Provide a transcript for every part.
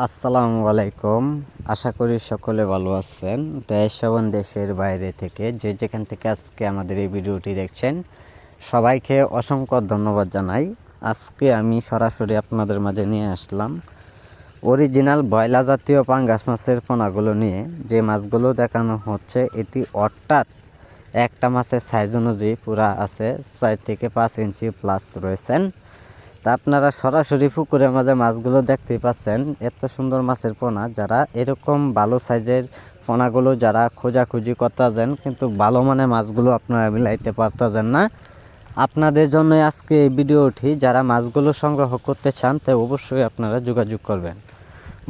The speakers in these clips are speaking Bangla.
আসসালামু আলাইকুম। আশা করি সকলে ভালো আছেন। দেশ এবং দেশের বাইরে থেকে যে যেখান থেকে আজকে আমাদের এই ভিডিওটি দেখছেন সবাইকে অসংখ্য ধন্যবাদ জানাই। আজকে আমি সরাসরি আপনাদের মাঝে নিয়ে আসলাম অরিজিনাল বয়লা জাতীয় পাঙ্গাস মাছের পোনাগুলো নিয়ে। যে মাছগুলো দেখানো হচ্ছে এটি অর্থাৎ একটা মাছের সাইজ অনুযায়ী পুরা আছে 4 থেকে 5 ইঞ্চি প্লাস রয়েছেন। তা আপনারা সরাসরি পুকুরের মাঝে মাছগুলো দেখতেই পাচ্ছেন। এত সুন্দর মাছের পোনা, যারা এরকম ভালো সাইজের পোনাগুলো যারা খোঁজাখুঁজি করতেছেন কিন্তু ভালো মানের মাছগুলো আপনারা মিলাইতে পারতেছেন না, আপনাদের জন্য আজকে এই ভিডিওটি। যারা মাছগুলো সংগ্রহ করতে চান তো অবশ্যই আপনারা যোগাযোগ করবেন।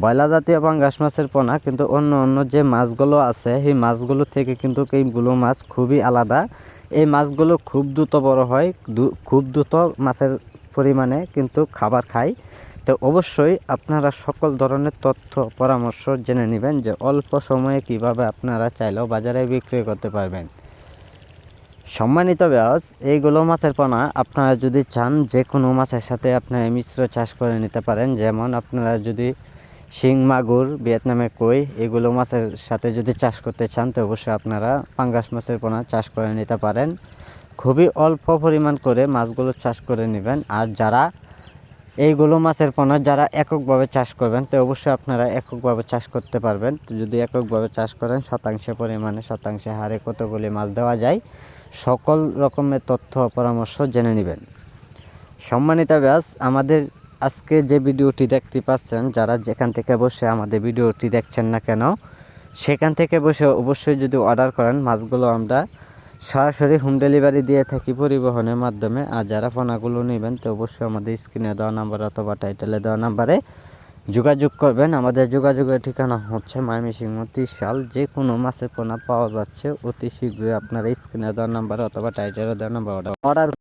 বয়লা জাতীয় পাঙ্গাস মাছের পোনা কিন্তু অন্য অন্য যে মাছগুলো আছে সেই মাছগুলো থেকে কিন্তু এইগুলো মাছ খুবই আলাদা। এই মাছগুলো খুব দ্রুত বড় হয়, খুব দ্রুত মাছের পরিমাণে কিন্তু খাবার খায়। তো অবশ্যই আপনারা সকল ধরনের তথ্য পরামর্শ জেনে নেবেন যে অল্প সময়ে কিভাবে আপনারা চাইলেও বাজারে বিক্রি করতে পারবেন। সম্মানিত ব্যাস, এইগুলো মাছের পোনা আপনারা যদি চান যে কোনো মাছের সাথে আপনারা মিশ্র চাষ করে নিতে পারেন। যেমন আপনারা যদি শিং, মাগুর, ভিয়েতনামের কই এগুলো মাছের সাথে যদি চাষ করতে চান তো অবশ্যই আপনারা পাঙ্গাস মাছের পোনা চাষ করে নিতে পারেন। খুবই অল্প পরিমাণ করে মাছগুলো চাষ করে নেবেন। আর যারা এইগুলো মাছের পোনা যারা এককভাবে চাষ করবেন তো অবশ্যই আপনারা এককভাবে চাষ করতে পারবেন। তো যদি এককভাবে চাষ করেন শতাংশে পরিমাণে শতাংশে হারে কতগুলি মাছ দেওয়া যায় সকল রকমের তথ্য পরামর্শ জেনে নেবেন। সম্মানিত ব্যাস, আমাদের আজকে যে ভিডিওটি দেখতে পাচ্ছেন, যারা যেখান থেকে বসে আমাদের ভিডিওটি দেখছেন না কেন সেখান থেকে বসে অবশ্যই যদি অর্ডার করেন মাছগুলো আমরা সরাসরি হোম ডেলিভারি দিয়ে থাকি পরিবহনের মাধ্যমে। আর যারা পোনাগুলো নেবেন তো অবশ্যই আমাদের স্ক্রিনে দেওয়া নাম্বার অথবা টাইটেলে দেওয়া নাম্বারে যোগাযোগ করবেন। আমাদের যোগাযোগের ঠিকানা হচ্ছে ময়মনসিংহ ত্রিশাল। যে কোনো মাছের পোনা পাওয়া যাচ্ছে অতি শীঘ্রই আপনারা স্ক্রিনে দেওয়া নাম্বার অথবা টাইটেলে দেওয়া নাম্বার অর্ডার